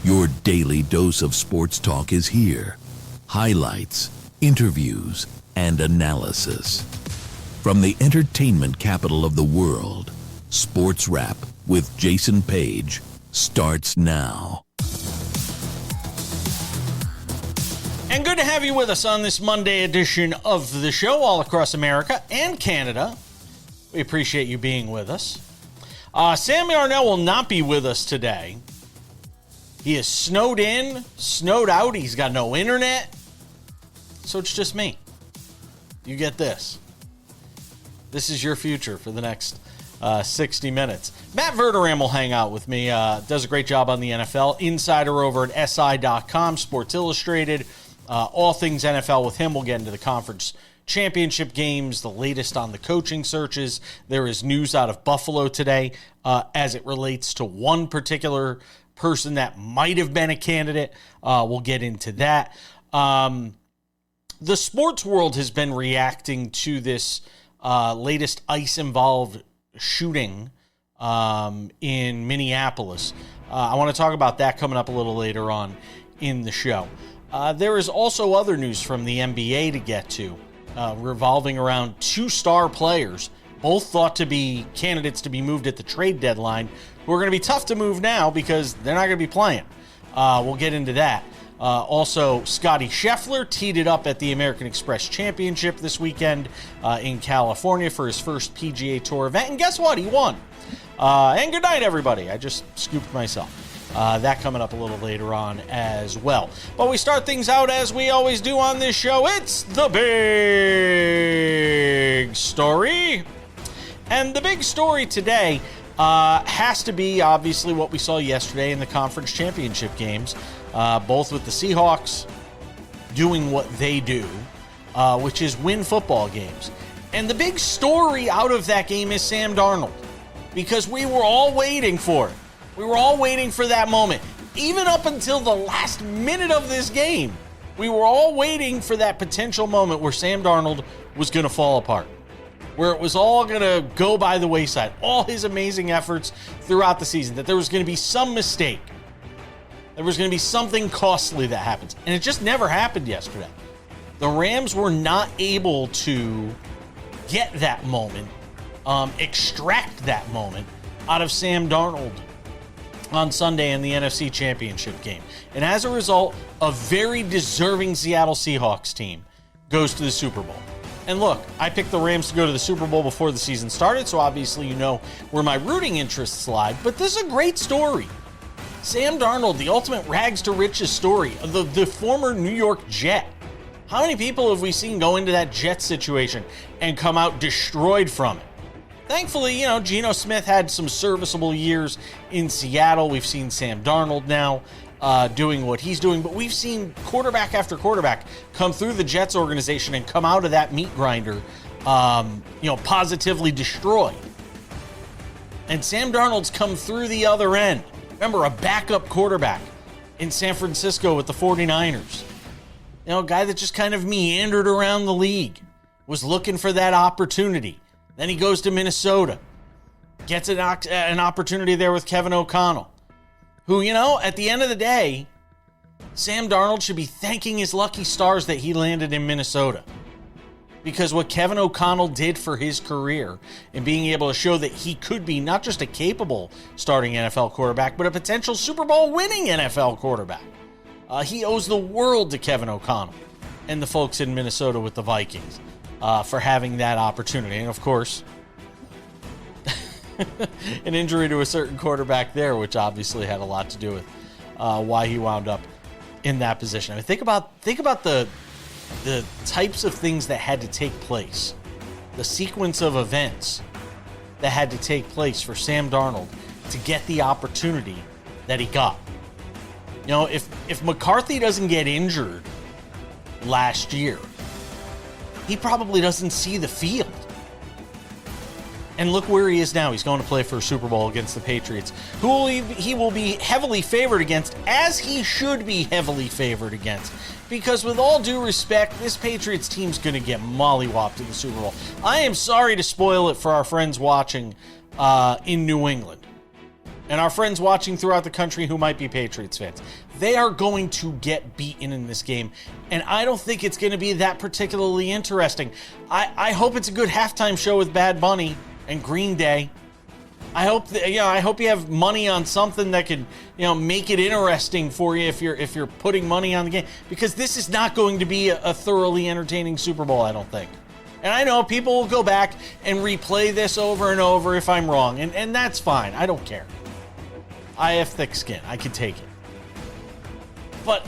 Your daily dose of sports talk is here. Highlights, interviews, and analysis. From the entertainment capital of the world, SportsWrap with Jason Page starts now. And good to have you with us on this Monday edition of the show all across America and Canada. We appreciate you being with us. Sam Yarnell will not be with us today. He is snowed in, snowed out. He's got no internet. So it's just me. You get this. This is your future for the next 60 minutes. Matt Verderame will hang out with me. Does a great job on the NFL. Insider over at SI.com, Sports Illustrated. All things NFL with him. We'll get into the conference championship games, the latest on the coaching searches. There is news out of Buffalo today as it relates to one particular person that might have been a candidate. We'll get into that. The sports world has been reacting to this latest ICE-involved shooting in Minneapolis. I want to talk about that coming up a little later on in the show. There is also other news from the NBA to get to, revolving around two star players, both thought to be candidates to be moved at the trade deadline, who are going to be tough to move now because they're not going to be playing. We'll get into that. Also, Scottie Scheffler teed it up at the American Express Championship this weekend in California for his first PGA Tour event. And guess what? He won. And good night, everybody. I just scooped myself. That coming up a little later on as well. But we start things out as we always do on this show. It's the big story. And the big story today has to be, obviously, what we saw yesterday in the conference championship games, both with the Seahawks doing what they do, which is win football games. And the big story out of that game is Sam Darnold, because we were all waiting for it. We were all waiting for that moment. Even up until the last minute of this game, we were all waiting for that potential moment where Sam Darnold was going to fall apart, where it was all going to go by the wayside, all his amazing efforts throughout the season, that there was going to be some mistake. There was going to be something costly that happens. And it just never happened yesterday. The Rams were not able to get that moment, extract that moment out of Sam Darnold on Sunday in the NFC Championship game. And as a result, a very deserving Seattle Seahawks team goes to the Super Bowl. And look, I picked the Rams to go to the Super Bowl before the season started, so obviously you know where my rooting interests lie. But this is a great story. Sam Darnold, the ultimate rags to riches story, the former New York Jet. How many people have we seen go into that Jet situation and come out destroyed from it? Thankfully, Geno Smith had some serviceable years in Seattle. We've seen Sam Darnold now doing what he's doing, but we've seen quarterback after quarterback come through the Jets organization and come out of that meat grinder, positively destroyed. And Sam Darnold's come through the other end. Remember, a backup quarterback in San Francisco with the 49ers. A guy that just kind of meandered around the league, was looking for that opportunity. Then he goes to Minnesota, gets an opportunity there with Kevin O'Connell, who, at the end of the day, Sam Darnold should be thanking his lucky stars that he landed in Minnesota. Because what Kevin O'Connell did for his career in being able to show that he could be not just a capable starting NFL quarterback, but a potential Super Bowl winning NFL quarterback. He owes the world to Kevin O'Connell and the folks in Minnesota with the Vikings. For having that opportunity. And, of course, an injury to a certain quarterback there, which obviously had a lot to do with why he wound up in that position. I mean, think about the types of things that had to take place, the sequence of events that had to take place for Sam Darnold to get the opportunity that he got. If McCarthy doesn't get injured last year, he probably doesn't see the field. And look where he is now. He's going to play for a Super Bowl against the Patriots, who he will be heavily favored against, as he should be heavily favored against. Because with all due respect, this Patriots team's going to get mollywopped in the Super Bowl. I am sorry to spoil it for our friends watching in New England. and our friends watching throughout the country who might be Patriots fans, they are going to get beaten in this game. And I don't think it's going to be that particularly interesting. I hope it's a good halftime show with Bad Bunny and Green Day. I hope you have money on something that could, make it interesting for you if you're putting money on the game, because this is not going to be a thoroughly entertaining Super Bowl, I don't think. And I know people will go back and replay this over and over if I'm wrong, and that's fine. I don't care. I have thick skin. I can take it. But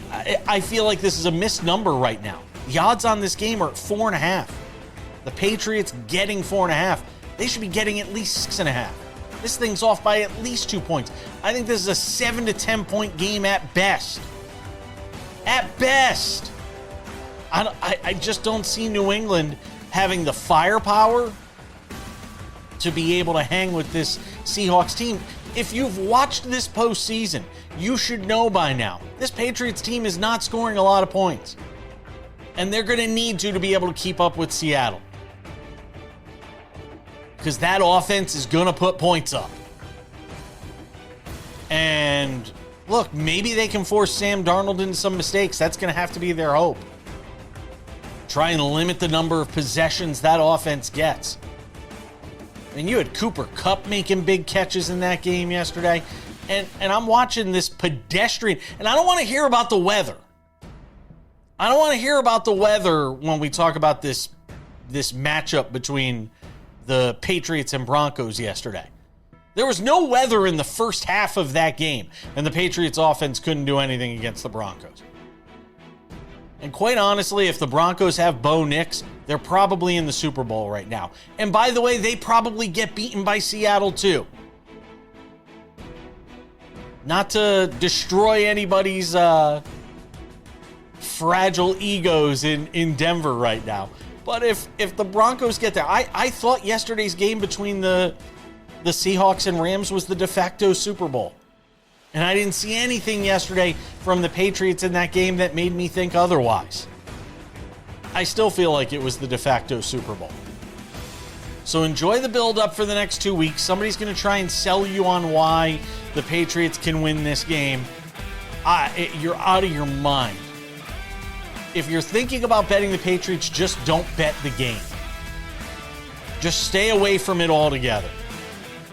I feel like this is a missed number right now. The odds on this game are at 4.5. The Patriots getting 4.5. They should be getting at least 6.5. This thing's off by at least 2 points. I think this is a 7 to 10 point game at best. At best. I just don't see New England having the firepower to be able to hang with this Seahawks team. If you've watched this postseason, you should know by now, this Patriots team is not scoring a lot of points. And they're going to need to be able to keep up with Seattle. Because that offense is going to put points up. And look, maybe they can force Sam Darnold into some mistakes. That's going to have to be their hope. Try and limit the number of possessions that offense gets. I mean, you had Cooper Kupp making big catches in that game yesterday. And I'm watching this pedestrian. And I don't want to hear about the weather. I don't want to hear about the weather when we talk about this matchup between the Patriots and Broncos yesterday. There was no weather in the first half of that game, and the Patriots offense couldn't do anything against the Broncos. And quite honestly, if the Broncos have Bo Nix, they're probably in the Super Bowl right now. And by the way, they probably get beaten by Seattle too. Not to destroy anybody's fragile egos in Denver right now. But if the Broncos get there, I thought yesterday's game between the Seahawks and Rams was the de facto Super Bowl. And I didn't see anything yesterday from the Patriots in that game that made me think otherwise. I still feel like it was the de facto Super Bowl. So enjoy the build-up for the next 2 weeks. Somebody's going to try and sell you on why the Patriots can win this game. You're out of your mind. If you're thinking about betting the Patriots, just don't bet the game. Just stay away from it altogether,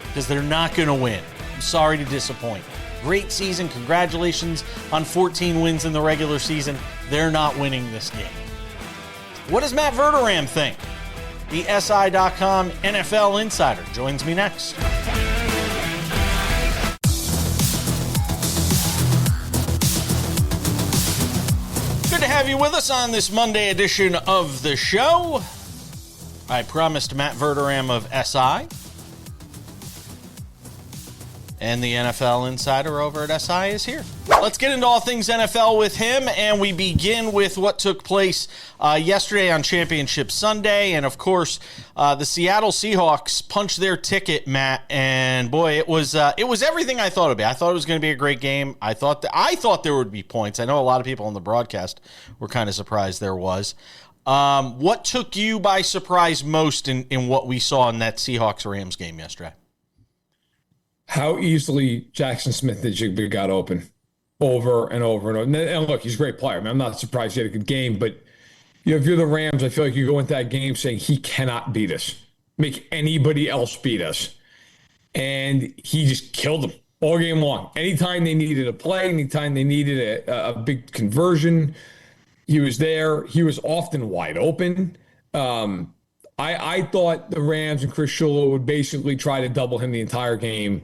because they're not going to win. I'm sorry to disappoint. Great season. Congratulations on 14 wins in the regular season. They're not winning this game. What does Matt Verderame think? The SI.com NFL Insider joins me next. Good to have you with us on this Monday edition of the show. I promised Matt Verderame of SI and the NFL Insider over at SI is here. Let's get into all things NFL with him, and we begin with what took place yesterday on Championship Sunday. And, of course, the Seattle Seahawks punched their ticket, Matt, and, boy, it was everything I thought it would be. I thought it was going to be a great game. I thought there would be points. I know a lot of people on the broadcast were kind of surprised there was. What took you by surprise most in what we saw in that Seahawks-Rams game yesterday? How easily Jackson Smith-Njigba got open over and over and over. And look, he's a great player. I mean, I'm not surprised he had a good game, but if you're the Rams, I feel like you go into that game saying he cannot beat us, make anybody else beat us. And he just killed them all game long. Anytime they needed a play, anytime they needed a big conversion, he was there. He was often wide open. I thought the Rams and Chris Shula would basically try to double him the entire game.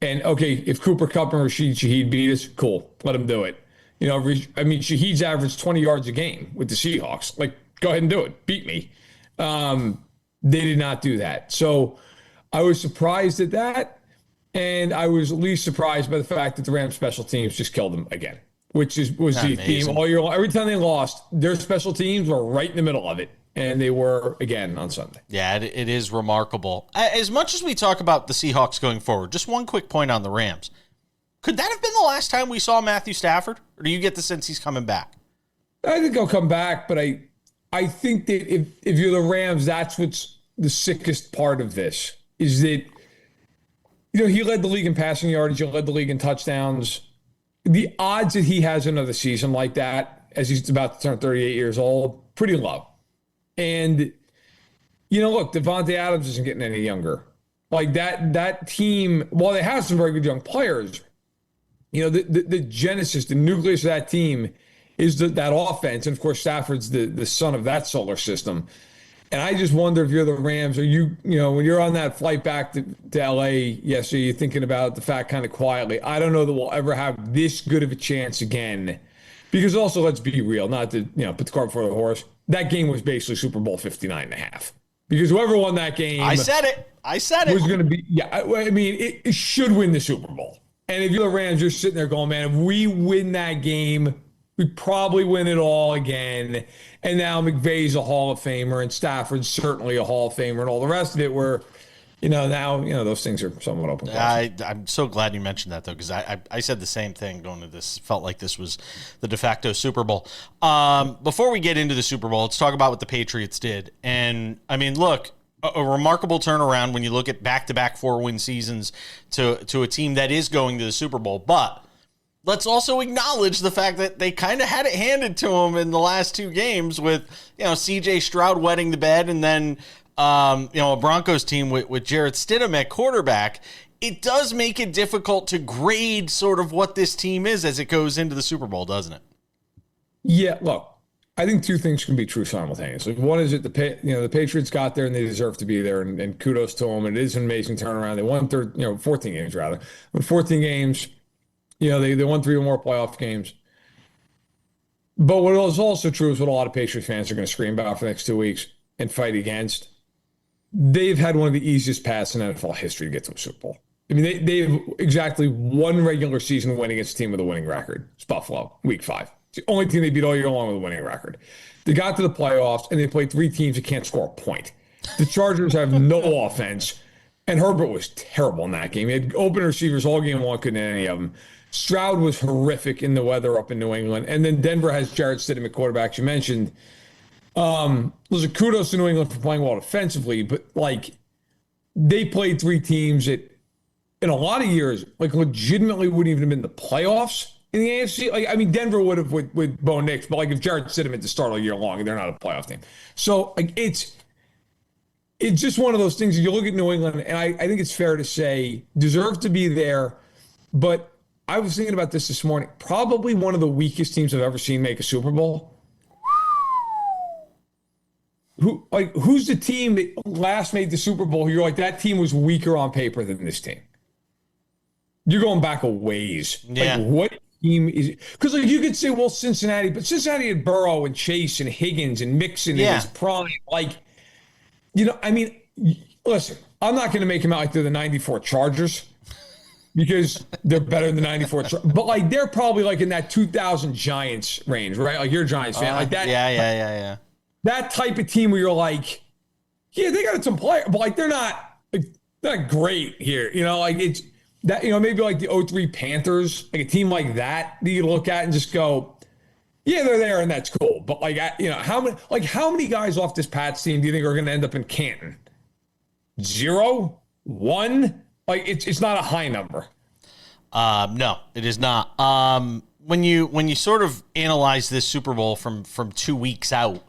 And, okay, if Cooper Kupp and Rashid Shaheed beat us, cool. Let him do it. Shaheed's averaged 20 yards a game with the Seahawks. Like, go ahead and do it. Beat me. They did not do that. So I was surprised at that. And I was least surprised by the fact that the Rams special teams just killed them again, was the theme all year long. Every time they lost, their special teams were right in the middle of it. And they were, again, on Sunday. Yeah, it is remarkable. As much as we talk about the Seahawks going forward, just one quick point on the Rams. Could that have been the last time we saw Matthew Stafford? Or do you get the sense he's coming back? I think he'll come back, but I think that if you're the Rams, that's what's the sickest part of this, is that he led the league in passing yardage, he led the league in touchdowns. The odds that he has another season like that, as he's about to turn 38 years old, pretty low. And, look, Devontae Adams isn't getting any younger. Like that team, while they have some very good young players, the genesis, the nucleus of that team is that offense. And, of course, Stafford's the son of that solar system. And I just wonder if you're the Rams, when you're on that flight back to LA yesterday, you're thinking about the fact kind of quietly, I don't know that we'll ever have this good of a chance again. Because also, let's be real, not to put the cart before the horse. That game was basically Super Bowl 59.5. Because whoever won that game. I said it. Was going to be, it should win the Super Bowl. And if you're the Rams, you're sitting there going, man, if we win that game, we probably win it all again. And now McVay's a Hall of Famer and Stafford's certainly a Hall of Famer and all the rest of it where, now, those things are somewhat open. I'm so glad you mentioned that, though, because I said the same thing going to this. Felt like this was the de facto Super Bowl. Before we get into the Super Bowl, let's talk about what the Patriots did. And, look, a remarkable turnaround when you look at back-to-back 4-win seasons to a team that is going to the Super Bowl. But let's also acknowledge the fact that they kind of had it handed to them in the last two games with, C.J. Stroud wetting the bed and then, a Broncos team with Jarrett Stidham at quarterback. It does make it difficult to grade sort of what this team is as it goes into the Super Bowl, doesn't it? Yeah, look, I think two things can be true simultaneously. One is that the Patriots got there and they deserve to be there, and kudos to them. It is an amazing turnaround. They won 14 games rather. With 14 games, they won 3 or more playoff games. But what is also true is what a lot of Patriots fans are going to scream about for the next 2 weeks and fight against. They've had one of the easiest paths in NFL history to get to a Super Bowl. They have exactly one regular season win against a team with a winning record. It's Buffalo, Week 5. It's the only team they beat all year long with a winning record. They got to the playoffs, and they played 3 teams that can't score a point. The Chargers have no offense, and Herbert was terrible in that game. He had open receivers all game long, couldn't hit any of them. Stroud was horrific in the weather up in New England. And then Denver has Jarrett Stidham at quarterback, you mentioned. Listen, kudos to New England for playing well defensively, but, they played 3 teams that, in a lot of years, legitimately wouldn't even have been the playoffs in the AFC. Denver would have with Bo Nix, but, if Jarrett Stidham had to start all year long, they're not a playoff team. So, it's just one of those things. You look at New England, and I think it's fair to say, deserve to be there, but I was thinking about this morning. Probably one of the weakest teams I've ever seen make a Super Bowl. Who's the team that last made the Super Bowl? You're like, that team was weaker on paper than this team. You're going back a ways. Yeah. What team is it? Because you could say, well, Cincinnati, but Cincinnati had Burrow and Chase and Higgins and Mixon in his prime. Listen, I'm not going to make him out like they're the 94 Chargers. Because they're better than the 94. But, they're probably, in that 2000 Giants range, right? You're a Giants fan. Like that. Yeah. That type of team where you're like, yeah, they got some players, but, they're not great here. It's that, maybe like the 03 Panthers, a team like that you look at and just go, yeah, they're there and that's cool. But, how many guys off this Pats team do you think are going to end up in Canton? 0? 1? It's not a high number. No, it is not. When you sort of analyze this Super Bowl from 2 weeks out,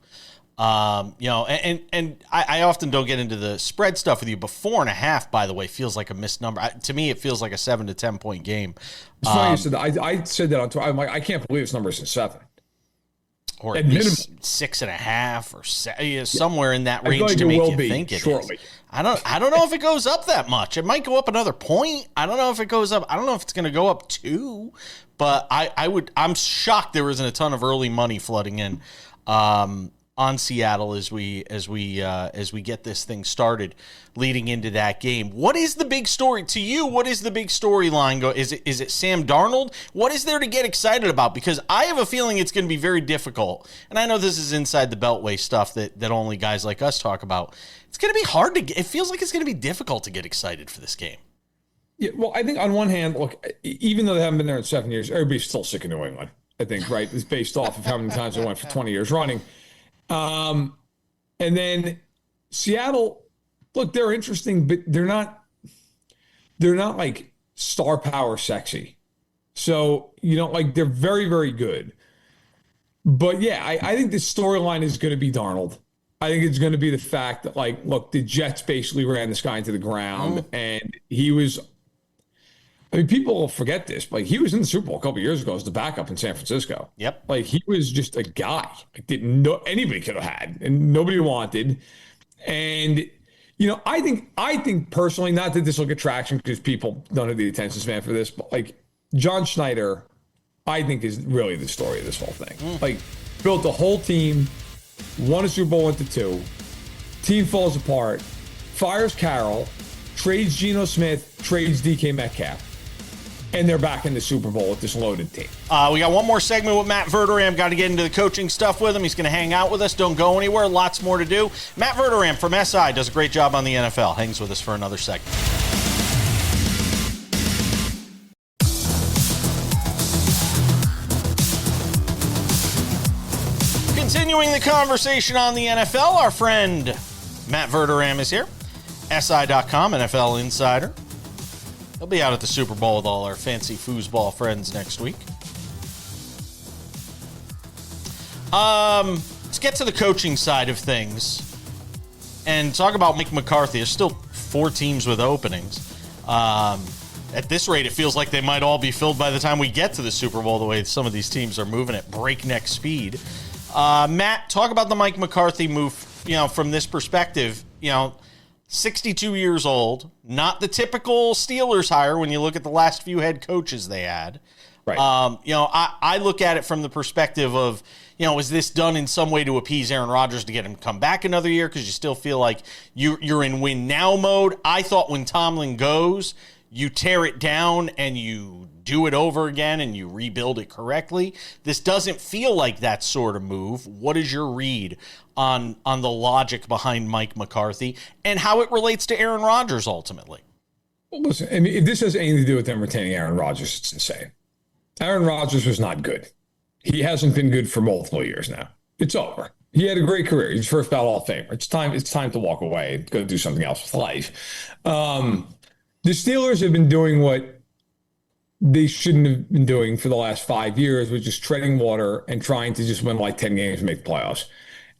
and I often don't get into the spread stuff with you, but 4.5, by the way, feels like a missed number. To me, it feels like a 7 to 10 point game. It's funny you said that. I said that on Twitter. I'm like, I can't believe this number isn't 7. Or at least 6.5 or somewhere in that range to make you think it is. I don't know if it goes up that much. It might go up another point. I don't know if it goes up. I don't know if it's going to go up 2, but I'm shocked there isn't a ton of early money flooding in on Seattle as we get this thing started leading into that game. What is the big story to you? What is the big storyline? Is it Sam Darnold? What is there to get excited about? Because I have a feeling it's going to be very difficult. And I know this is inside the Beltway stuff that only guys like us talk about. It's going to be hard to get. It feels like it's going to be difficult to get excited for this game. Yeah, well, I think on one hand, look, even though they haven't been there in 7 years, everybody's still sick of New England, I think, right? It's based off of how many times they went for 20 years running. And then Seattle, look, they're interesting, but they're they're not like star power sexy. So, like they're very, very good. But yeah, I think the storyline is going to be Darnold. I think it's going to be the fact that, like, look, the Jets basically ran this guy into the ground, and he was. I mean, people will forget this. Like, he was in the Super Bowl a couple of years ago as the backup in San Francisco. Yep. Like, he was just a guy. Like, didn't know anybody could have had, and nobody wanted. And I think personally, not that this will get traction because people don't have the attention span for this, but like John Schneider, I think is really the story of this whole thing. Like, built a whole team, won a Super Bowl, went to 2. Team falls apart, fires Carroll, trades Geno Smith, trades DK Metcalf, and they're back in the Super Bowl with this loaded team. We got one more segment with Matt Verderame. Got to get into the coaching stuff with him. He's going to hang out with us. Don't go anywhere. Lots more to do. Matt Verderame from SI does a great job on the NFL. Hangs with us for another segment. Continuing the conversation on the NFL, our friend Matt Verderame is here. SI.com, NFL Insider. He'll be out at the Super Bowl with all our fancy foosball friends next week. Let's get to the coaching side of things and talk about Mike McCarthy. There's still 4 teams with openings. At this rate, it feels like they might all be filled by the time we get to the Super Bowl, the way some of these teams are moving at breakneck speed. Matt, talk about the Mike McCarthy move, from this perspective. 62 years old, not the typical Steelers hire when you look at the last few head coaches they had. Right. I look at it from the perspective of, is this done in some way to appease Aaron Rodgers to get him to come back another year because you still feel like you're in win now mode? I thought when Tomlin goes, you tear it down and you do it over again and you rebuild it correctly. This doesn't feel like that sort of move. What is your read on the logic behind Mike McCarthy and how it relates to Aaron Rodgers ultimately? Well, listen, I mean, if this has anything to do with them retaining Aaron Rodgers, it's insane. Aaron Rodgers was not good. He hasn't been good for multiple years now. It's over. He had a great career. He's first ballot Hall of Famer. It's time to walk away and go do something else with life. The Steelers have been doing what they shouldn't have been doing for the last 5 years, which is treading water and trying to just win like 10 games and make the playoffs.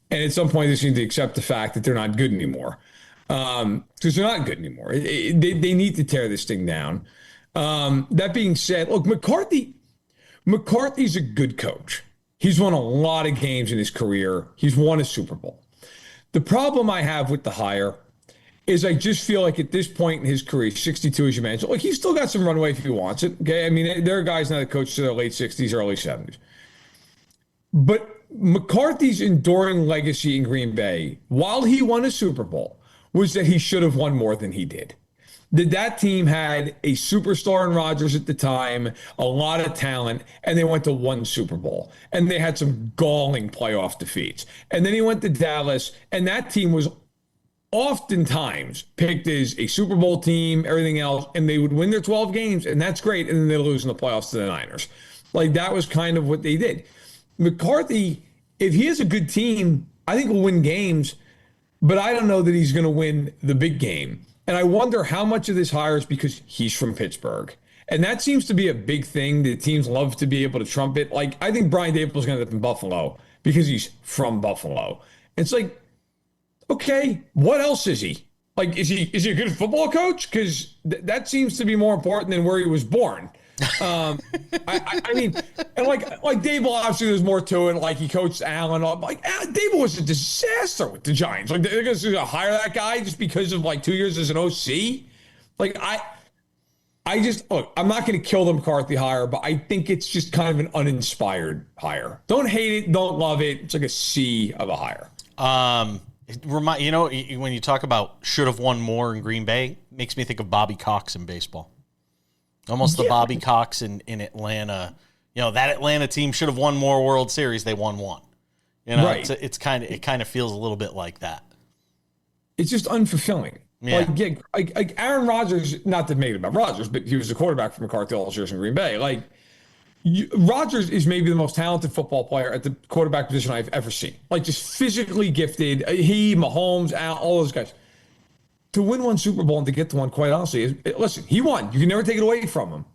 And at some point, they seem to accept the fact that they're not good anymore. Because they're not good anymore. They need to tear this thing down. That being said, look, McCarthy's a good coach. He's won a lot of games in his career. He's won a Super Bowl. The problem I have with the hire is I just feel like at this point in his career, 62 as you mentioned, like he's still got some runway if he wants it. Okay, I mean, there are guys now that coach to their late 60s, early 70s. But McCarthy's enduring legacy in Green Bay, while he won a Super Bowl, was that he should have won more than he did. That team had a superstar in Rodgers at the time, a lot of talent, and they went to 1 Super Bowl. And they had some galling playoff defeats. And then he went to Dallas, and that team was oftentimes picked as a Super Bowl team, everything else, and they would win their 12 games, and that's great, and then they lose in the playoffs to the Niners. Like, that was kind of what they did. McCarthy, if he has a good team, I think will win games, but I don't know that he's going to win the big game. And I wonder how much of this hire is because he's from Pittsburgh. And that seems to be a big thing that teams love to be able to trumpet. Like, I think Brian Daboll is going to end up in Buffalo because he's from Buffalo. It's like, okay, what else is he? Like, is he a good football coach? Because that seems to be more important than where he was born. I mean, and like Daboll, obviously there's more to it. Like, he coached Allen. Like, Daboll was a disaster with the Giants. Like, they're going to hire that guy just because of like 2 years as an OC. Like, I just, look, I'm not going to kill the McCarthy hire, but I think it's just kind of an uninspired hire. Don't hate it, don't love it. It's like a C of a hire. When you talk about should have won more in Green Bay, it makes me think of Bobby Cox in baseball. Almost the Bobby Cox in Atlanta. That Atlanta team should have won more World Series. They won 1. Right. It kind of feels a little bit like that. It's just unfulfilling. Yeah. Like Aaron Rodgers, not to make it about Rodgers, but he was the quarterback for McCarthy all those years in Green Bay. Like, Rodgers is maybe the most talented football player at the quarterback position I've ever seen. Like, just physically gifted. He, Mahomes, Al, all those guys. to win one Super Bowl and to get to one, quite honestly, listen, he won. You can never take it away from him.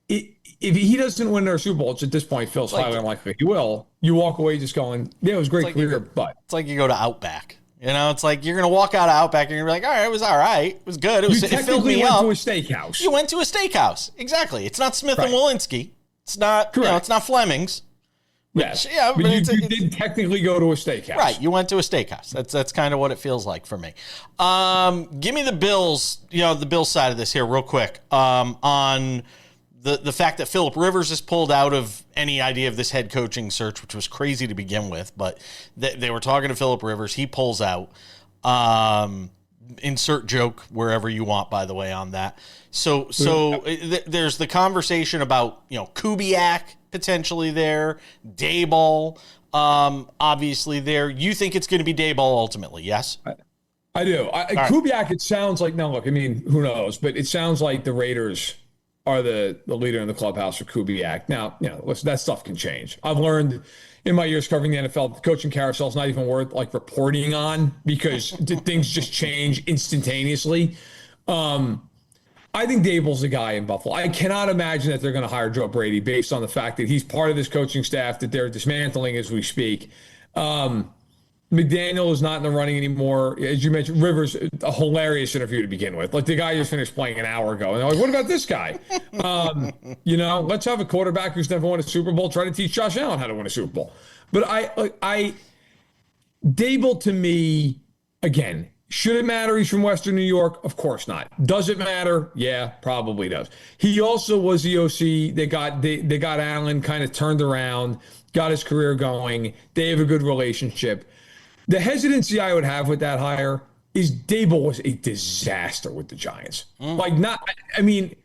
If he doesn't win their Super Bowl, which at this point feels highly unlikely he will, you walk away just going, yeah, it was a great career, but it's like you go to Outback. You know, it's like you're going to walk out of Outback and you're like, all right, it was all right. It was good. It filled me up. You went to a steakhouse. You went to a steakhouse. Exactly. It's not Smith and Walensky. It's not, it's not Fleming's. Yes. Yeah, but you did technically go to a steakhouse. Right. You went to a steakhouse. That's kind of what it feels like for me. Give me the Bills, the Bills side of this here real quick. On the fact that Phillip Rivers is pulled out of any idea of this head coaching search, which was crazy to begin with, but they were talking to Phillip Rivers. He pulls out. Insert joke wherever you want, by the way, on that. So there's the conversation about, Kubiak potentially there, Daboll, obviously there. You think it's going to be Daboll ultimately, yes? I do. Kubiak, it sounds like, now look, I mean, who knows, but it sounds like the Raiders are the leader in the clubhouse for Kubiak. Now, listen, that stuff can change. I've learned in my years covering the NFL, the coaching carousel is not even worth reporting on because things just change instantaneously. I think Daboll's the guy in Buffalo. I cannot imagine that they're going to hire Joe Brady based on the fact that he's part of this coaching staff that they're dismantling as we speak. McDaniel is not in the running anymore. As you mentioned, Rivers, a hilarious interview to begin with. Like the guy just finished playing an hour ago. And they're like, what about this guy? Let's have a quarterback who's never won a Super Bowl try to teach Josh Allen how to win a Super Bowl. But Daboll to me, again, should it matter he's from Western New York? Of course not. Does it matter? Yeah, probably does. He also was the OC. They got Allen kind of turned around, got his career going. They have a good relationship. The hesitancy I would have with that hire is Daboll was a disaster with the Giants. Not even,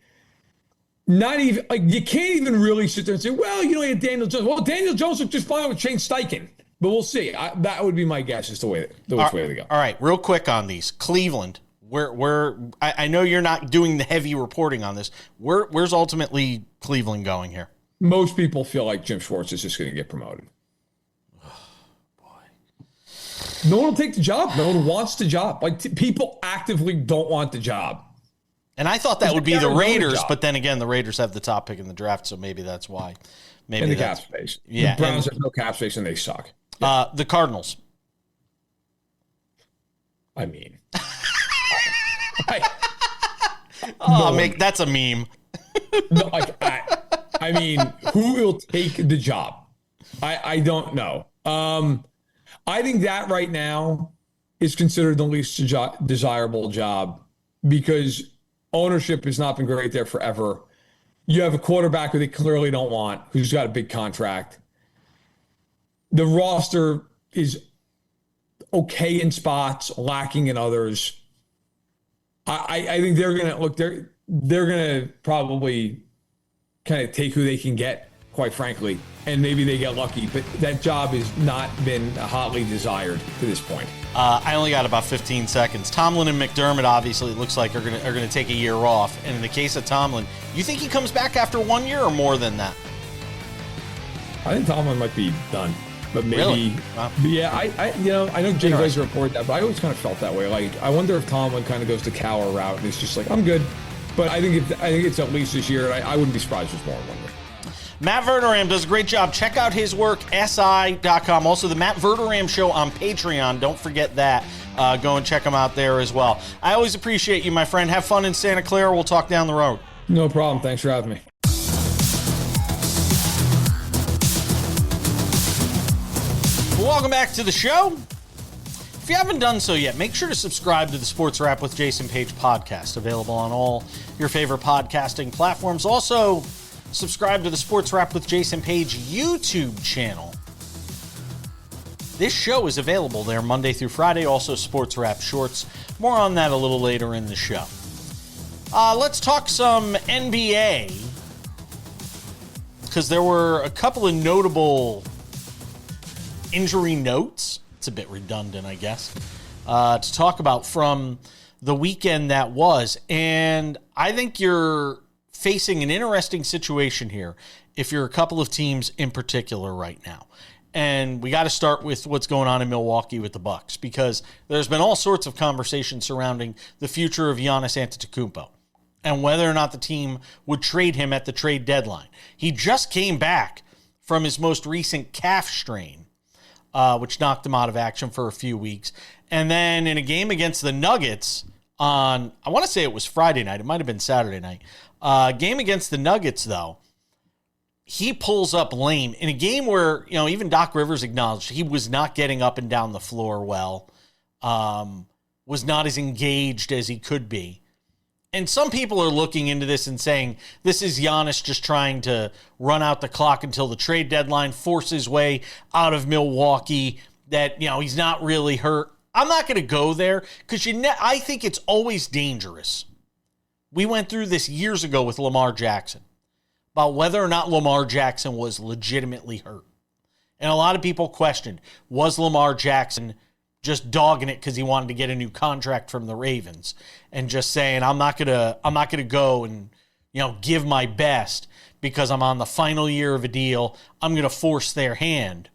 you can't even really sit there and say, well, he had Daniel Jones. Well, Daniel Jones looked just fine with Shane Steichen. But we'll see. That would be my guess as to way to go. All right, real quick on these. Cleveland, I know you're not doing the heavy reporting on this. Where's ultimately Cleveland going here? Most people feel like Jim Schwartz is just going to get promoted. No one will take the job. No one wants the job. People actively don't want the job. And I thought that would be the Raiders, but then again, the Raiders have the top pick in the draft, so maybe that's why. Maybe the cap space. Yeah, the Browns have no cap space and they suck. Yeah. The Cardinals. I mean, that's a meme. No, I mean, who will take the job? I don't know. I think that right now is considered the least desirable job because ownership has not been great there forever. You have a quarterback who they clearly don't want, who's got a big contract. The roster is okay in spots, lacking in others. I think they're gonna look. They're gonna probably kind of take who they can get, quite frankly, and maybe they get lucky. But that job has not been hotly desired to this point. I only got about 15 seconds. Tomlin and McDermott obviously it looks like are gonna take a year off. And in the case of Tomlin, you think he comes back after 1 year or more than that? I think Tomlin might be done. But maybe, really? Wow. Yeah, I know Jay Glazer reported that, but I always kind of felt that way. I wonder if Tomlin kind of goes the Cowher route and it's just like, I'm good. But I think it's at least this year. I wouldn't be surprised if it's more than 1 year. Matt Verderame does a great job. Check out his work, SI.com. Also, the Matt Verderame Show on Patreon. Don't forget that. Go and check him out there as well. I always appreciate you, my friend. Have fun in Santa Clara. We'll talk down the road. No problem. Thanks for having me. Welcome back to the show. If you haven't done so yet, make sure to subscribe to the Sports Wrap with Jason Page podcast, available on all your favorite podcasting platforms. Also, subscribe to the Sports Wrap with Jason Page YouTube channel. This show is available there Monday through Friday, also Sports Wrap Shorts. More on that a little later in the show. Let's talk some NBA, because there were a couple of notable injury notes. It's a bit redundant, I guess, to talk about from the weekend that was. And I think you're facing an interesting situation here if you're a couple of teams in particular right now. And we got to start with what's going on in Milwaukee with the Bucks, because there's been all sorts of conversation surrounding the future of Giannis Antetokounmpo and whether or not the team would trade him at the trade deadline. He just came back from his most recent calf strain, which knocked him out of action for a few weeks. And then in a game against the Nuggets on, I want to say it was Friday night. It might have been Saturday night. Game against the Nuggets, though, he pulls up lame in a game where, even Doc Rivers acknowledged he was not getting up and down the floor well, was not as engaged as he could be. And some people are looking into this and saying this is Giannis just trying to run out the clock until the trade deadline, force his way out of Milwaukee, that, he's not really hurt. I'm not going to go there because I think it's always dangerous. We went through this years ago with Lamar Jackson about whether or not Lamar Jackson was legitimately hurt. And a lot of people questioned, was Lamar Jackson just dogging it because he wanted to get a new contract from the Ravens and just saying, I'm not gonna go and give my best because I'm on the final year of a deal. I'm gonna force their hand.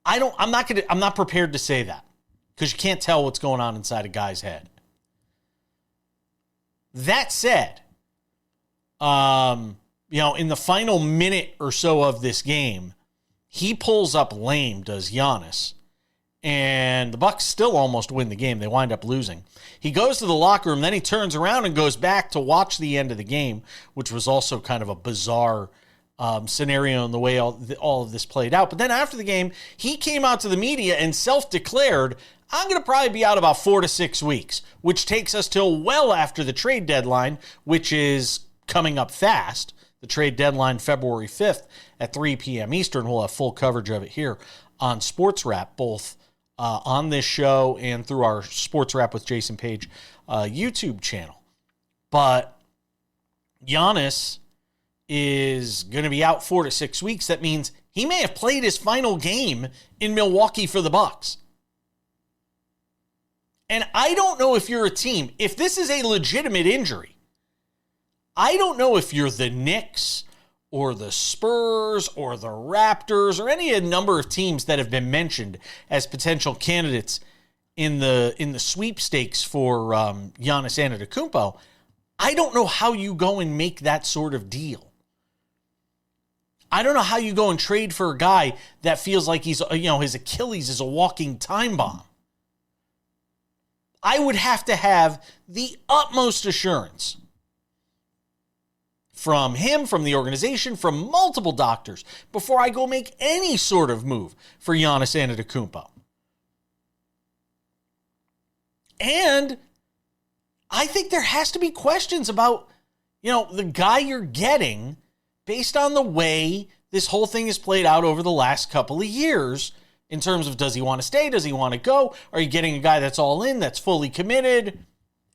I'm not prepared to say that because you can't tell what's going on inside a guy's head. That said, in the final minute or so of this game, he pulls up lame, does Giannis. And the Bucks still almost win the game. They wind up losing. He goes to the locker room, then he turns around and goes back to watch the end of the game, which was also kind of a bizarre scenario in the way all of this played out. But then after the game, he came out to the media and self-declared, I'm going to probably be out about 4 to 6 weeks, which takes us till well after the trade deadline, which is coming up fast. The trade deadline, February 5th at 3 p.m. Eastern. We'll have full coverage of it here on SportsWrap, both on this show and through our SportsWrap with Jason Page YouTube channel. But Giannis is going to be out 4 to 6 weeks. That means he may have played his final game in Milwaukee for the Bucks. And I don't know if you're a team, if this is a legitimate injury, I don't know if you're the Knicks or the Spurs or the Raptors or any number of teams that have been mentioned as potential candidates in the sweepstakes for Giannis Antetokounmpo. I don't know how you go and make that sort of deal. I don't know how you go and trade for a guy that feels like he's, his Achilles is a walking time bomb. I would have to have the utmost assurance from him, from the organization, from multiple doctors before I go make any sort of move for Giannis Antetokounmpo. And I think there has to be questions about, the guy you're getting based on the way this whole thing has played out over the last couple of years in terms of, does he want to stay? Does he want to go? Are you getting a guy that's all in, that's fully committed?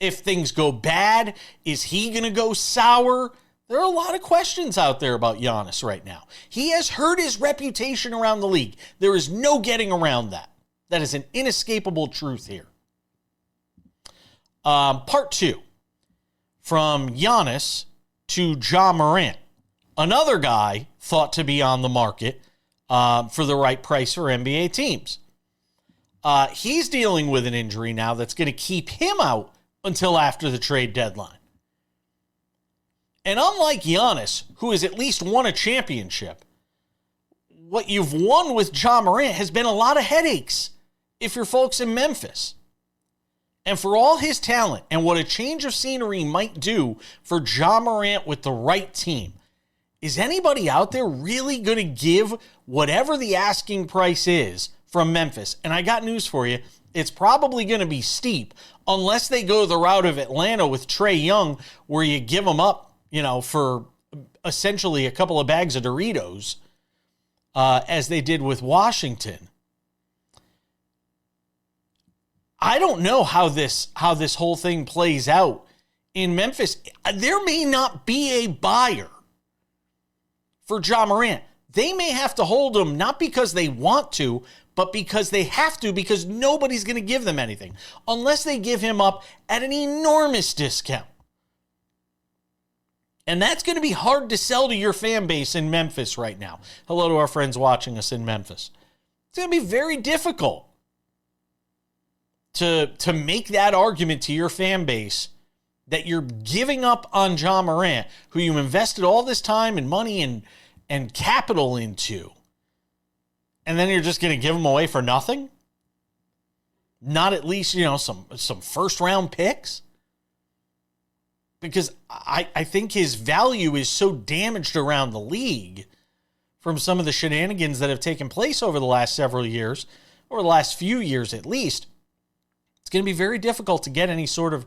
If things go bad, is he going to go sour? There are a lot of questions out there about Giannis right now. He has hurt his reputation around the league. There is no getting around that. That is an inescapable truth here. Part 2. From Giannis to Ja Morant. Another guy thought to be on the market for the right price for NBA teams. He's dealing with an injury now that's going to keep him out until after the trade deadline. And unlike Giannis, who has at least won a championship, what you've won with Ja Morant has been a lot of headaches if you're folks in Memphis. And for all his talent and what a change of scenery might do for Ja Morant with the right team, is anybody out there really going to give whatever the asking price is from Memphis? And I got news for you. It's probably going to be steep unless they go the route of Atlanta with Trae Young, where you give them up, for essentially a couple of bags of Doritos, as they did with Washington. I don't know how this whole thing plays out in Memphis. There may not be a buyer for Ja Morant. They may have to hold him not because they want to, but because they have to, because nobody's going to give them anything unless they give him up at an enormous discount. And that's going to be hard to sell to your fan base in Memphis right now. Hello to our friends watching us in Memphis. It's going to be very difficult to make that argument to your fan base that you're giving up on Ja Morant, who you invested all this time and money and capital into, and then you're just going to give him away for nothing? Not at least, some first-round picks? Because I think his value is so damaged around the league from some of the shenanigans that have taken place over the last several years, or the last few years at least. It's going to be very difficult to get any sort of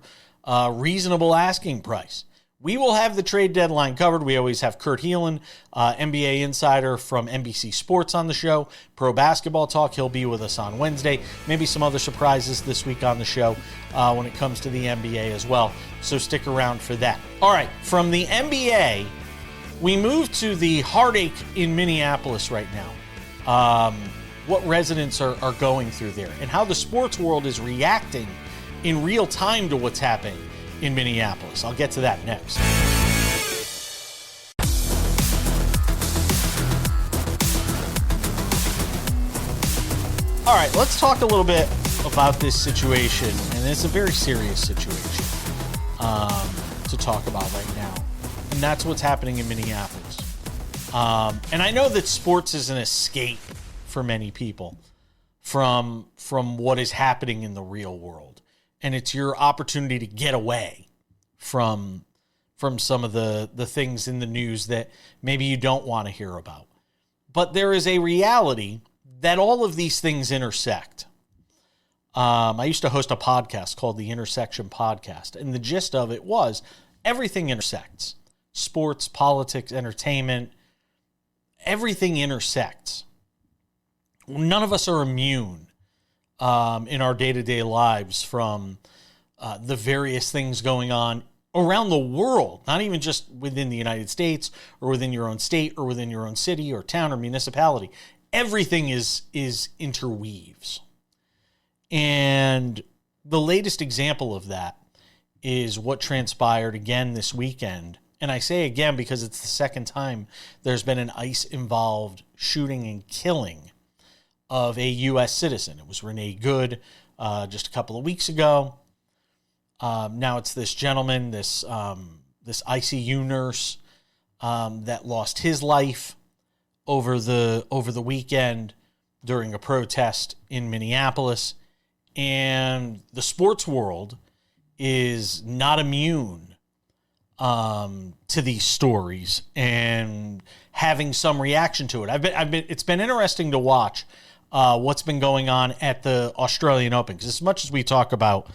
reasonable asking price. We will have the trade deadline covered. We always have Kurt Heelan, NBA insider from NBC Sports on the show. Pro basketball talk. He'll be with us on Wednesday. Maybe some other surprises this week on the show when it comes to the NBA as well. So stick around for that. All right, from the NBA, we move to the heartache in Minneapolis right now. What residents are going through there and how the sports world is reacting in real time to what's happening in Minneapolis. I'll get to that next. All right, let's talk a little bit about this situation, and it's a very serious situation to talk about right now, and that's what's happening in Minneapolis. And I know that sports is an escape for many people from what is happening in the real world. And it's your opportunity to get away from some of the things in the news that maybe you don't want to hear about. But there is a reality that all of these things intersect. I used to host a podcast called the Intersection Podcast, and the gist of it was everything intersects. Sports, politics, entertainment, everything intersects. None of us are immune in our day-to-day lives from the various things going on around the world, not even just within the United States or within your own state or within your own city or town or municipality. Everything is interweaves. And the latest example of that is what transpired again this weekend. And I say again because it's the second time there's been an ICE-involved shooting and killing of a U.S. citizen. It was Renee Good just a couple of weeks ago. Now it's this gentleman, this ICU nurse that lost his life over the weekend during a protest in Minneapolis. And the sports world is not immune to these stories and having some reaction to it. It's been interesting to watch what's been going on at the Australian Open, because as much as we talk about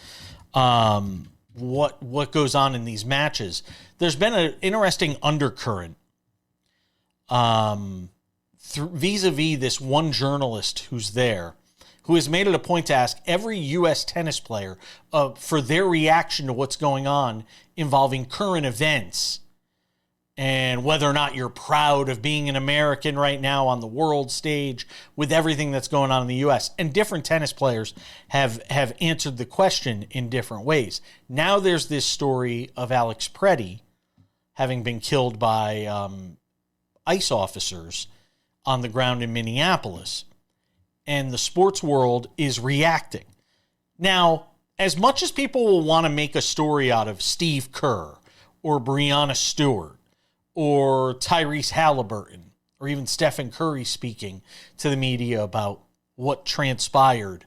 what goes on in these matches, there's been an interesting undercurrent vis-a-vis this one journalist who's there, who has made it a point to ask every U.S. tennis player for their reaction to what's going on involving current events and whether or not you're proud of being an American right now on the world stage with everything that's going on in the U.S. And different tennis players have answered the question in different ways. Now there's this story of Alex Preddy having been killed by ICE officers on the ground in Minneapolis. And the sports world is reacting. Now, as much as people will want to make a story out of Steve Kerr or Breanna Stewart or Tyrese Halliburton or even Stephen Curry speaking to the media about what transpired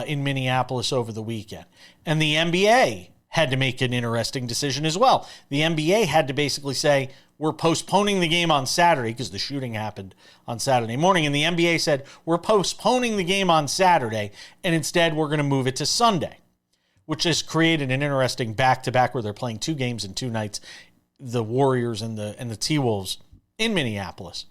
in Minneapolis over the weekend, and the NBA had to make an interesting decision as well. The NBA had to basically say, we're postponing the game on Saturday because the shooting happened on Saturday morning. And the NBA said, we're postponing the game on Saturday, and instead we're going to move it to Sunday, which has created an interesting back-to-back where they're playing 2 games in 2 nights, the Warriors and the T-Wolves in Minneapolis.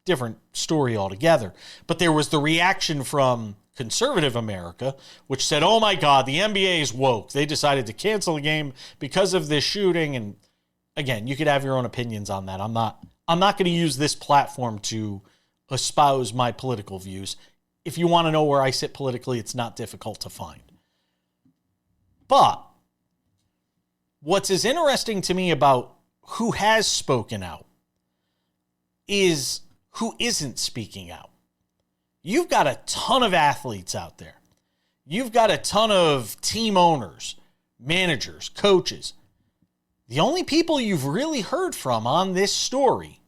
Different story altogether. But there was the reaction from conservative America, which said, oh my God, the NBA is woke. They decided to cancel the game because of this shooting. And again, you could have your own opinions on that. I'm not going to use this platform to espouse my political views. If you want to know where I sit politically, it's not difficult to find. But what's as interesting to me about who has spoken out is who isn't speaking out. You've got a ton of athletes out there. You've got a ton of team owners, managers, coaches. The only people you've really heard from on this story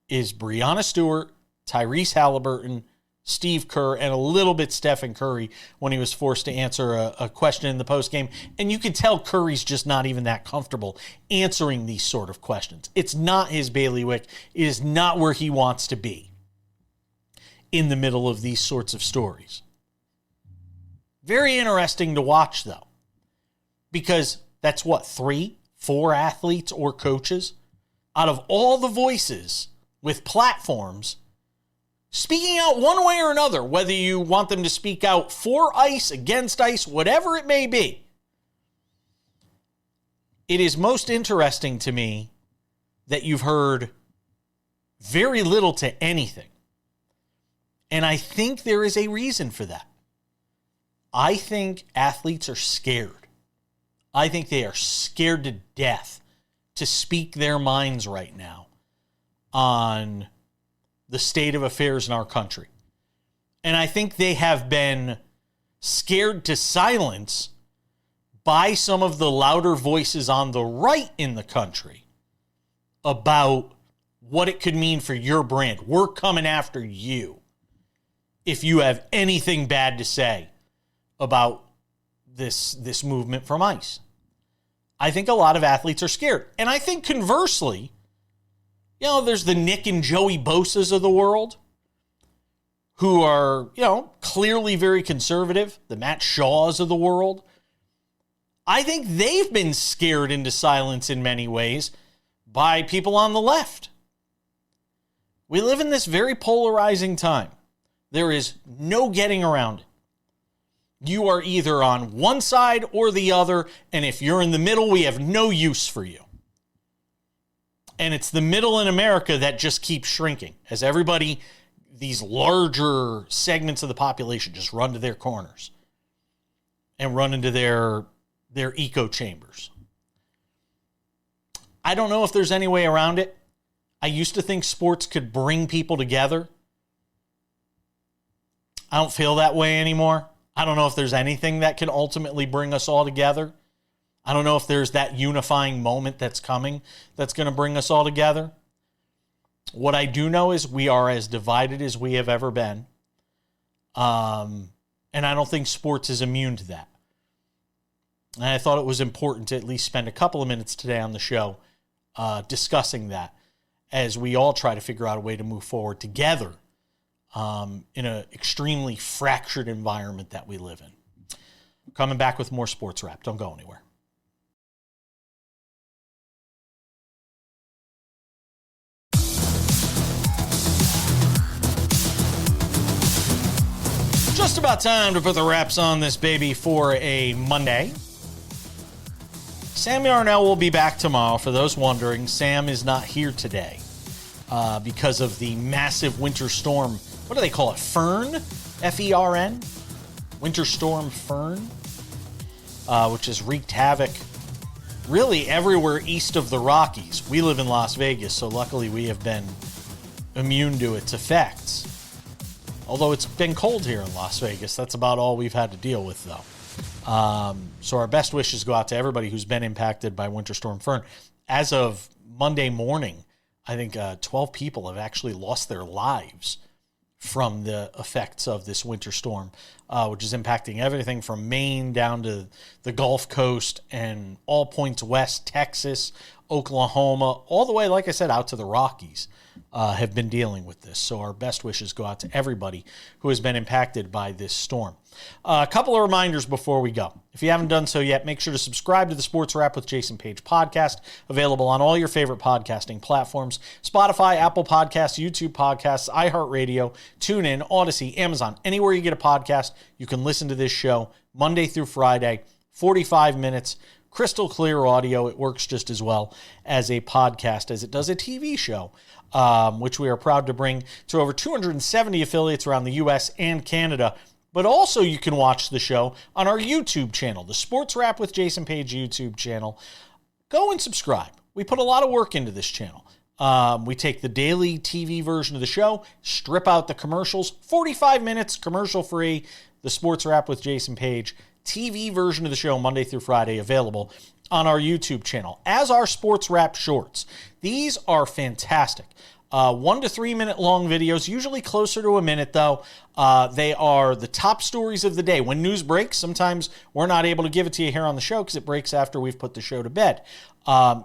is Breanna Stewart, Tyrese Halliburton, Steve Kerr, and a little bit Stephen Curry when he was forced to answer a question in the postgame. And you can tell Curry's just not even that comfortable answering these sort of questions. It's not his bailiwick. It is not where he wants to be in the middle of these sorts of stories. Very interesting to watch, though, because that's what, 3, 4 athletes or coaches out of all the voices with platforms speaking out one way or another, whether you want them to speak out for ICE, against ICE, whatever it may be. It is most interesting to me that you've heard very little to anything. And I think there is a reason for that. I think athletes are scared. I think they are scared to death to speak their minds right now on the state of affairs in our country. And I think they have been scared to silence by some of the louder voices on the right in the country about what it could mean for your brand. We're coming after you if you have anything bad to say about this movement from ICE. I think a lot of athletes are scared. And I think conversely, there's the Nick and Joey Bosa's of the world who are, clearly very conservative, the Matt Shaws of the world. I think they've been scared into silence in many ways by people on the left. We live in this very polarizing time. There is no getting around it. You are either on one side or the other, and if you're in the middle, we have no use for you. And it's the middle in America that just keeps shrinking as everybody, these larger segments of the population just run to their corners and run into their echo chambers. I don't know if there's any way around it. I used to think sports could bring people together. I don't feel that way anymore. I don't know if there's anything that can ultimately bring us all together. I don't know if there's that unifying moment that's coming that's going to bring us all together. What I do know is we are as divided as we have ever been. And I don't think sports is immune to that. And I thought it was important to at least spend a couple of minutes today on the show discussing that as we all try to figure out a way to move forward together in an extremely fractured environment that we live in. Coming back with more Sports Wrap. Don't go anywhere. Just about time to put the wraps on this baby for a Monday. Sam Yarnell will be back tomorrow. For those wondering, Sam is not here today because of the massive winter storm. What do they call it? Fern? F-E-R-N? Winter Storm Fern, which has wreaked havoc really everywhere east of the Rockies. We live in Las Vegas, so luckily we have been immune to its effects. Although it's been cold here in Las Vegas. That's about all we've had to deal with, though. So our best wishes go out to everybody who's been impacted by Winter Storm Fern. As of Monday morning, I think 12 people have actually lost their lives from the effects of this winter storm, which is impacting everything from Maine down to the Gulf Coast and all points west, Texas, Oklahoma, all the way, like I said, out to the Rockies. Have been dealing with this. So our best wishes go out to everybody who has been impacted by this storm. A couple of reminders before we go. If you haven't done so yet, make sure to subscribe to the Sports Wrap with Jason Page podcast, available on all your favorite podcasting platforms: Spotify, Apple Podcasts, YouTube Podcasts, iHeartRadio, TuneIn, Odyssey, Amazon. Anywhere you get a podcast, you can listen to this show Monday through Friday, 45 minutes, crystal clear audio. It works just as well as a podcast as it does a TV show, which we are proud to bring to over 270 affiliates around the U.S. and Canada. But also you can watch the show on our YouTube channel, the Sports Wrap with Jason Page YouTube channel. Go and subscribe. We put a lot of work into this channel. We take the daily TV version of the show, strip out the commercials, 45 minutes, commercial-free, the Sports Wrap with Jason Page, TV version of the show, Monday through Friday, available on our YouTube channel, as are Sports Wrap Shorts. These are fantastic. 1 to 3 minute long videos, usually closer to a minute though. They are the top stories of the day. When news breaks, sometimes we're not able to give it to you here on the show because it breaks after we've put the show to bed.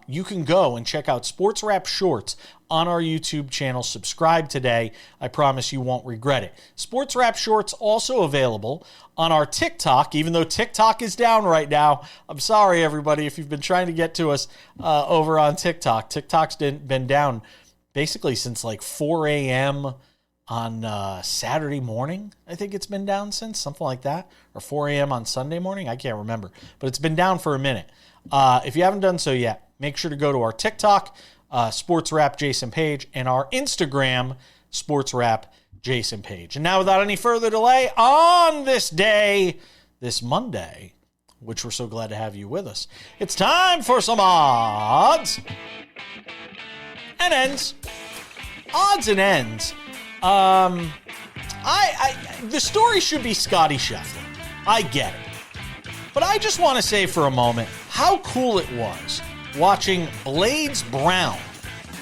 You can go and check out Sports Wrap Shorts on our YouTube channel. Subscribe today. I promise you won't regret it. Sports Wrap Shorts also available on our TikTok, even though TikTok is down right now. I'm sorry, everybody, if you've been trying to get to us over on TikTok. TikTok's been down basically since like 4 a.m. on Saturday morning. I think it's been down since, something like that. Or 4 a.m. on Sunday morning. I can't remember. But it's been down for a minute. If you haven't done so yet, make sure to go to our TikTok, Sports Wrap Jason Page, and our Instagram, Sports Wrap Jason Page. And now, without any further delay, on this day, this Monday, which we're so glad to have you with us, it's time for some odds and ends. Odds and ends. The story should be Scottie Scheffler. I get it. But I just want to say for a moment how cool it was watching Blades Brown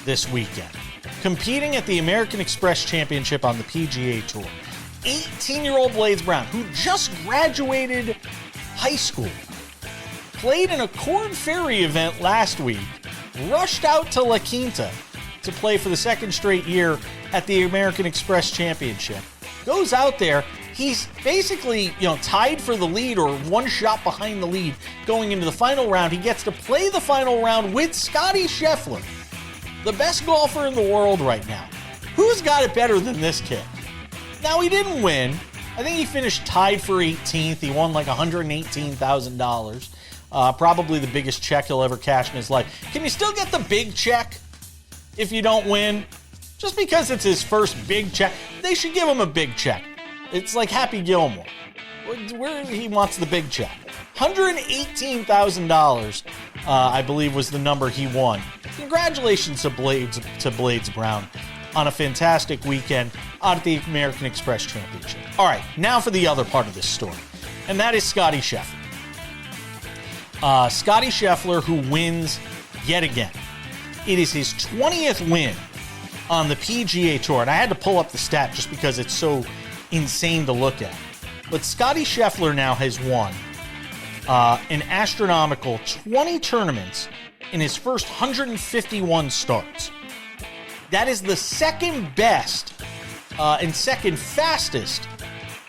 this weekend, competing at the American Express Championship on the PGA Tour. 18-year-old Blades Brown, who just graduated high school, played in a Corn Ferry event last week, rushed out to La Quinta to play for the second straight year at the American Express Championship. Goes out there, he's basically, tied for the lead or one shot behind the lead going into the final round. He gets to play the final round with Scottie Scheffler, the best golfer in the world right now. Who's got it better than this kid? Now, he didn't win. I think he finished tied for 18th. He won like $118,000. Probably the biggest check he'll ever cash in his life. Can you still get the big check if you don't win? Just because it's his first big check, they should give him a big check. It's like Happy Gilmore, where he wants the big check. $118,000, I believe, was the number he won. Congratulations to Blades Brown on a fantastic weekend out at the American Express Championship. All right, now for the other part of this story, and that is Scottie Scheffler. Scottie Scheffler, who wins yet again. It is his 20th win on the PGA Tour, and I had to pull up the stat just because it's so insane to look at. But Scottie Scheffler now has won an astronomical 20 tournaments in his first 151 starts. That is the second best and second fastest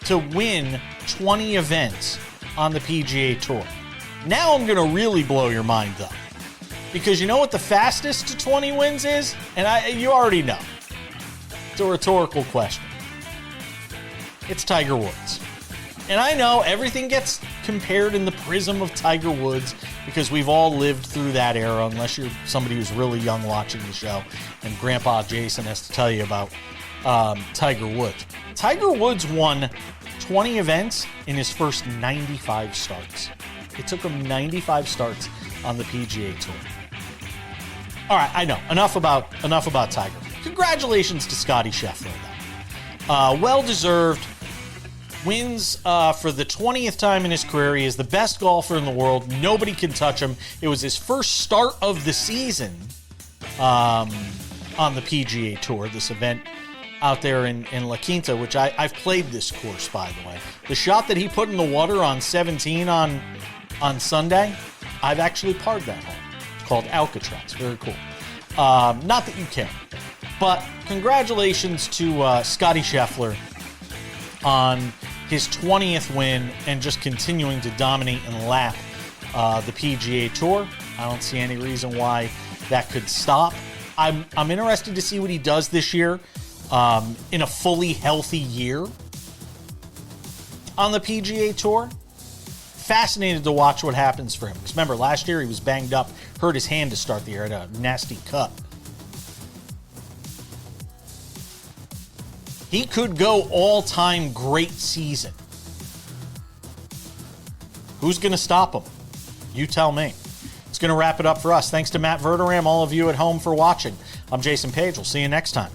to win 20 events on the PGA Tour. Now I'm going to really blow your mind, though. Because you know what the fastest to 20 wins is? And you already know. It's a rhetorical question. It's Tiger Woods. And I know everything gets compared in the prism of Tiger Woods because we've all lived through that era, unless you're somebody who's really young watching the show and Grandpa Jason has to tell you about Tiger Woods. Tiger Woods won 20 events in his first 95 starts. It took him 95 starts on the PGA Tour. All right, I know. Enough about Tiger. Congratulations to Scottie Scheffler, though. Well-deserved. Wins for the 20th time in his career. He is the best golfer in the world. Nobody can touch him. It was his first start of the season on the PGA Tour, this event out there in La Quinta, which I've played this course, by the way. The shot that he put in the water on 17 on Sunday, I've actually parred that hole. It's called Alcatraz. Very cool. Not that you care. But congratulations to Scottie Scheffler on his 20th win and just continuing to dominate and lap the PGA Tour. I don't see any reason why that could stop. I'm interested to see what he does this year in a fully healthy year on the PGA Tour. Fascinated to watch what happens for him. Because remember, last year he was banged up, hurt his hand to start the year, had a nasty cut. He could go all-time great season. Who's going to stop him? You tell me. It's going to wrap it up for us. Thanks to Matt Verderame, all of you at home for watching. I'm Jason Page. We'll see you next time.